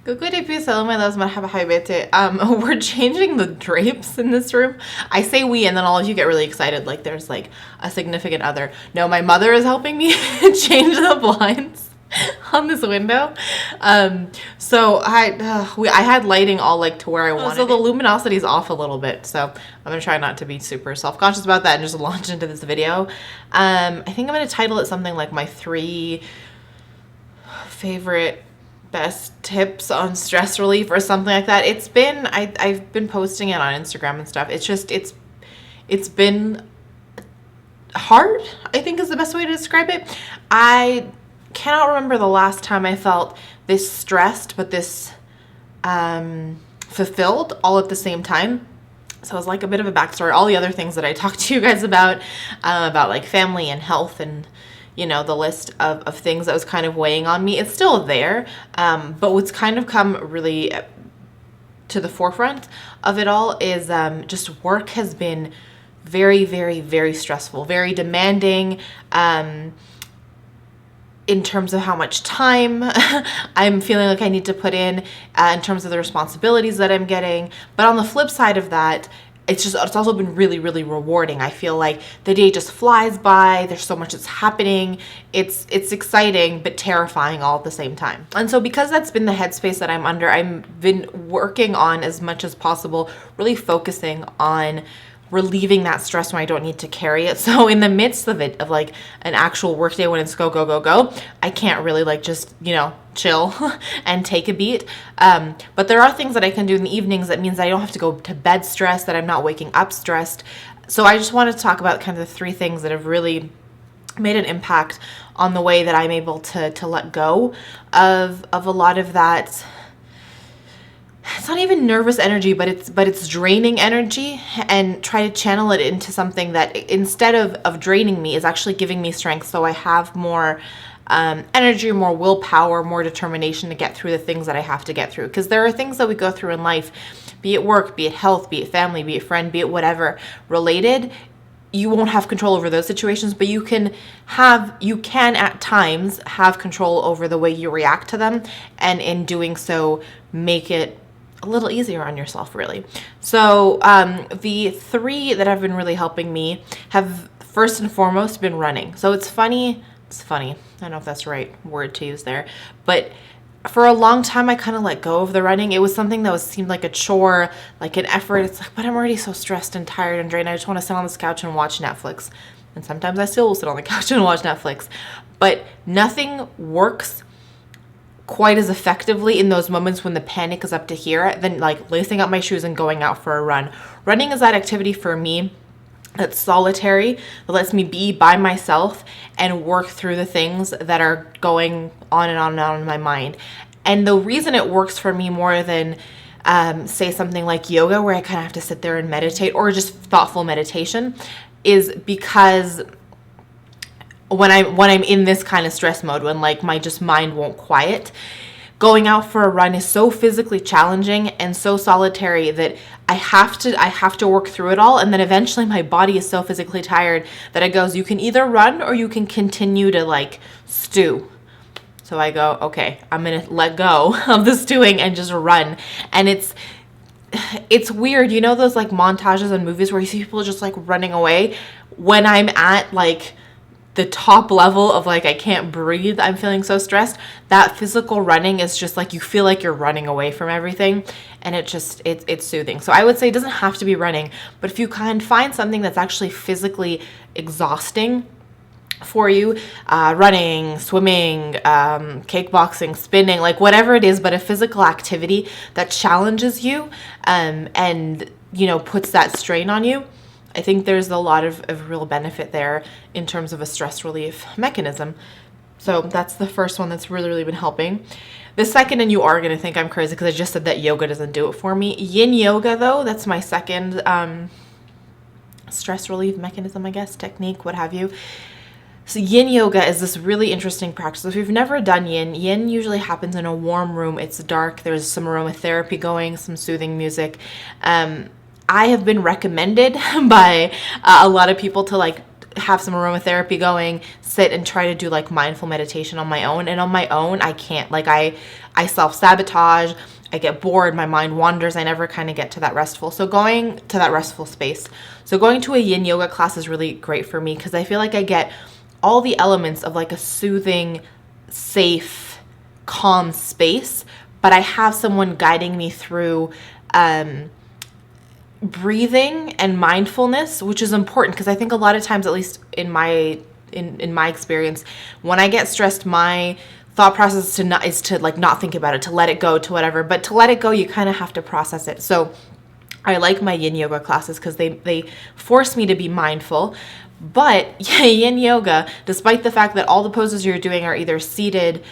Coucou des puces, hello my loves, Marhaba, habibetey. We're changing the drapes in this room. I say we, and then all of you get really excited, like there's like a significant other. No, my mother is helping me change the blinds on this window. So I had lighting all like to where I wanted. So the luminosity is off a little bit. So I'm gonna try not to be super self-conscious about that and just launch into this video. I think I'm gonna title it something like my 3 favorite best tips on stress relief or something like that. It's been I've been posting it on Instagram and stuff. It's just it's been hard, I think is the best way to describe it. I cannot remember the last time I felt this stressed but this fulfilled all at the same time. So it's like a bit of a backstory. All the other things that I talked to you guys about like family and health and, you know, the list of things that was kind of weighing on me, it's still there. But what's kind of come really to the forefront of it all is just work has been very, very, very stressful, very demanding in terms of how much time I'm feeling like I need to put in terms of the responsibilities that I'm getting. But on the flip side of that, it's also been really, really rewarding. I feel like the day just flies by. There's so much that's happening. It's exciting, but terrifying all at the same time. And so because that's been the headspace that I'm under, I've been working on as much as possible, really focusing on relieving that stress when I don't need to carry it. So in the midst of it, of like an actual work day when it's go, go, go, go, I can't really like just, you know, chill and take a beat. But there are things that I can do in the evenings that means that I don't have to go to bed stressed, that I'm not waking up stressed. So I just wanted to talk about kind of the 3 things that have really made an impact on the way that I'm able to let go of a lot of that. It's not even nervous energy, but it's draining energy, and try to channel it into something that instead of draining me is actually giving me strength, so I have more energy, more willpower, more determination to get through the things that I have to get through. Because there are things that we go through in life, be it work, be it health, be it family, be it friend, be it whatever related. You won't have control over those situations, but you can at times have control over the way you react to them, and in doing so make it a little easier on yourself, really. So the 3 that have been really helping me have first and foremost been running. So it's funny, I don't know if that's the right word to use there, but for a long time I kind of let go of the running. It was something that seemed like a chore, like an effort. It's like, but I'm already so stressed and tired and drained. I just want to sit on this couch and watch Netflix. And sometimes I still will sit on the couch and watch Netflix. But nothing works quite as effectively in those moments when the panic is up to here than like lacing up my shoes and going out for a run. Running is that activity for me that's solitary, that lets me be by myself and work through the things that are going on and on and on in my mind. And the reason it works for me more than say something like yoga, where I kind of have to sit there and meditate, or just thoughtful meditation, is because when I'm in this kind of stress mode, when like my just mind won't quiet, going out for a run is so physically challenging and so solitary that I have to work through it all. And then eventually my body is so physically tired that it goes, you can either run or you can continue to like stew. So I go, okay, I'm gonna let go of the stewing and just run. And it's weird, you know, those like montages in movies where you see people just like running away. When I'm at like the top level of like I can't breathe, I'm feeling so stressed, that physical running is just like you feel like you're running away from everything, and it's soothing. So I would say it doesn't have to be running, but if you can find something that's actually physically exhausting for you, running, swimming, kickboxing, spinning, like whatever it is, but a physical activity that challenges you and you know puts that strain on you, I think there's a lot of real benefit there in terms of a stress relief mechanism. So that's the first one that's really, really been helping. The second, and you are going to think I'm crazy because I just said that yoga doesn't do it for me. Yin Yoga, though, that's my second stress relief mechanism, I guess, technique, what have you. So Yin Yoga is this really interesting practice. If you've never done Yin usually happens in a warm room. It's dark. There's some aromatherapy going, some soothing music. I have been recommended by a lot of people to like have some aromatherapy going, sit and try to do like mindful meditation on my own. And on my own, I can't. Like I self-sabotage, I get bored, my mind wanders, I never kind of get to that restful. So going to that restful space. So going to a yin yoga class is really great for me because I feel like I get all the elements of like a soothing, safe, calm space, but I have someone guiding me through breathing and mindfulness, which is important because I think a lot of times, at least in my experience, when I get stressed, my thought process is to like not think about it, to let it go, to whatever. But to let it go, you kind of have to process it. So I like my yin yoga classes because they force me to be mindful. But yin yoga, despite the fact that all the poses you're doing are either seated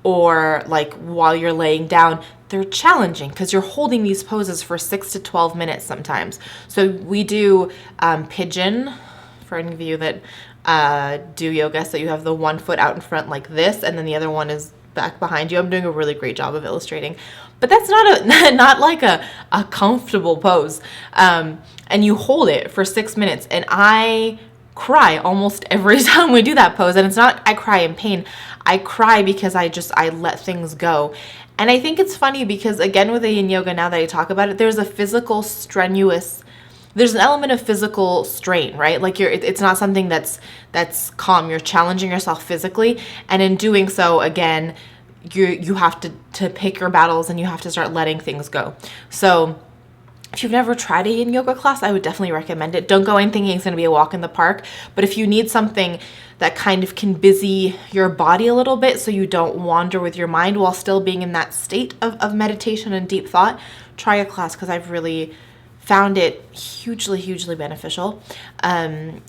or like while you're laying down, they're challenging because you're holding these poses for 6 to 12 minutes sometimes. So we do pigeon, for any of you that do yoga. So you have the one foot out in front like this, and then the other one is back behind you. I'm doing a really great job of illustrating, but that's not like a comfortable pose. And you hold it for 6 minutes, and I cry almost every time we do that pose. And it's not I cry in pain. I cry because I let things go. And I think it's funny because, again, with the yin yoga, now that I talk about it, there's an element of physical strain, right? Like it's not something that's calm. You're challenging yourself physically. And in doing so, again, you have to pick your battles and you have to start letting things go. So if you've never tried a yin yoga class, I would definitely recommend it. Don't go in thinking it's going to be a walk in the park. But if you need something that kind of can busy your body a little bit so you don't wander with your mind while still being in that state of meditation and deep thought, try a class because I've really found it hugely, hugely beneficial. And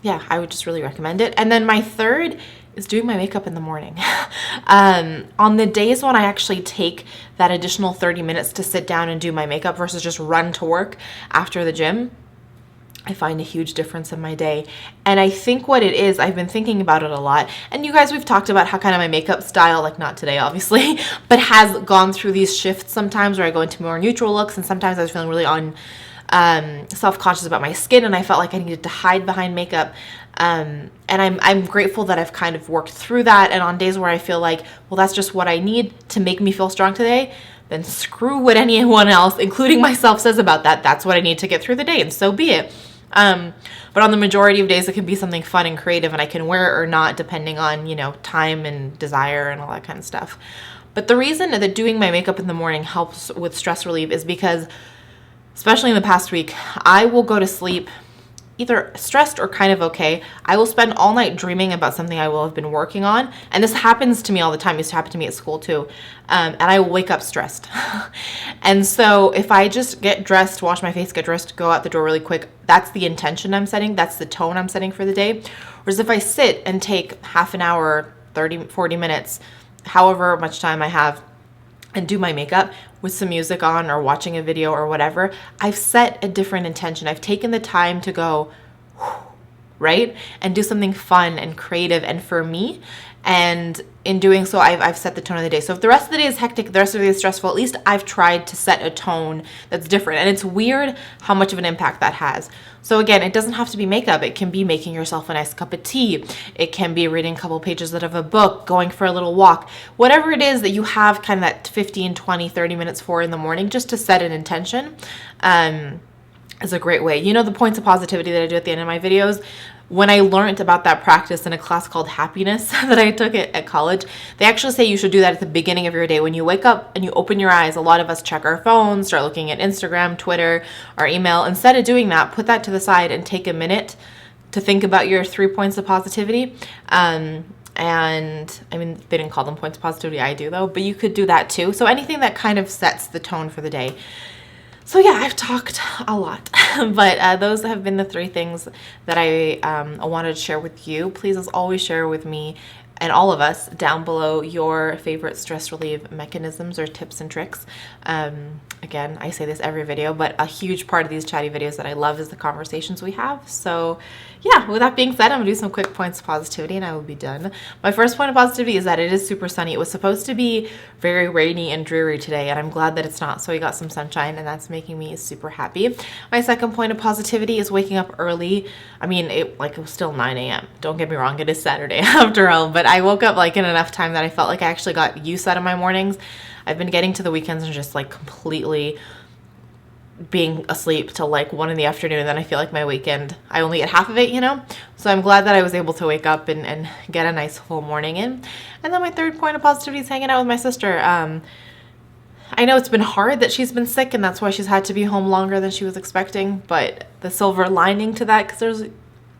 yeah, I would just really recommend it. And then my third is doing my makeup in the morning. On the days when I actually take that additional 30 minutes to sit down and do my makeup versus just run to work after the gym, I find a huge difference in my day. And I think what it is, I've been thinking about it a lot. And you guys, we've talked about how kind of my makeup style, like not today, obviously, but has gone through these shifts sometimes where I go into more neutral looks. And sometimes I was feeling really self-conscious about my skin, and I felt like I needed to hide behind makeup. And I'm grateful that I've kind of worked through that. And on days where I feel like, well, that's just what I need to make me feel strong today, then screw what anyone else, including myself, says about that. That's what I need to get through the day, and so be it. But on the majority of days, it can be something fun and creative, and I can wear it or not, depending on, time and desire and all that kind of stuff. But the reason that doing my makeup in the morning helps with stress relief is because, especially in the past week, I will go to sleep either stressed or kind of okay. I will spend all night dreaming about something I will have been working on. And this happens to me all the time. It used to happen to me at school too. And I will wake up stressed. And so if I just get dressed, wash my face, get dressed, go out the door really quick, that's the intention I'm setting. That's the tone I'm setting for the day. Whereas if I sit and take half an hour, 30, 40 minutes, however much time I have, and do my makeup with some music on or watching a video or whatever, I've set a different intention. I've taken the time to go, right? And do something fun and creative and for me. And in doing so, I've set the tone of the day. So if the rest of the day is hectic, the rest of the day is stressful, at least I've tried to set a tone that's different. And it's weird how much of an impact that has. So again, it doesn't have to be makeup. It can be making yourself a nice cup of tea. It can be reading a couple pages out of a book, going for a little walk. Whatever it is that you have kind of that 15, 20, 30 minutes for in the morning, just to set an intention is a great way. The points of positivity that I do at the end of my videos? When I learned about that practice in a class called Happiness that I took at college, they actually say you should do that at the beginning of your day. When you wake up and you open your eyes, a lot of us check our phones, start looking at Instagram, Twitter, our email. Instead of doing that, put that to the side and take a minute to think about your 3 points of positivity. And I mean, they didn't call them points of positivity. I do though, but you could do that too. So anything that kind of sets the tone for the day. So yeah, I've talked a lot, but those have been the 3 things that I wanted to share with you. Please, as always, share with me and all of us down below your favorite stress relief mechanisms or tips and tricks. Again, I say this every video, but a huge part of these chatty videos that I love is the conversations we have. So yeah, with that being said, I'm gonna do some quick points of positivity and I will be done. My first point of positivity is that it is super sunny. It was supposed to be very rainy and dreary today, and I'm glad that it's not. So we got some sunshine, and that's making me super happy. My second point of positivity is waking up early. I mean, it was still 9 a.m. Don't get me wrong, it is Saturday after all, but I woke up like in enough time that I felt like I actually got use out of my mornings. I've been getting to the weekends and just like completely being asleep till like 1 in the afternoon, and then I feel like my weekend, I only get half of it, you know? So I'm glad that I was able to wake up and get a nice full morning in. And then my third point of positivity is hanging out with my sister. I know it's been hard that she's been sick, and that's why she's had to be home longer than she was expecting, but the silver lining to that, because there's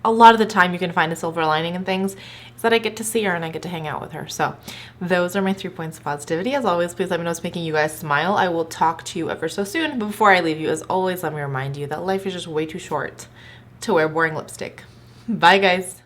a lot of the time you can find a silver lining in things, is that I get to see her and I get to hang out with her. So those are my 3 points of positivity. As always, please let me know what's making you guys smile. I will talk to you ever so soon. But before I leave you, as always, let me remind you that life is just way too short to wear boring lipstick. Bye, guys.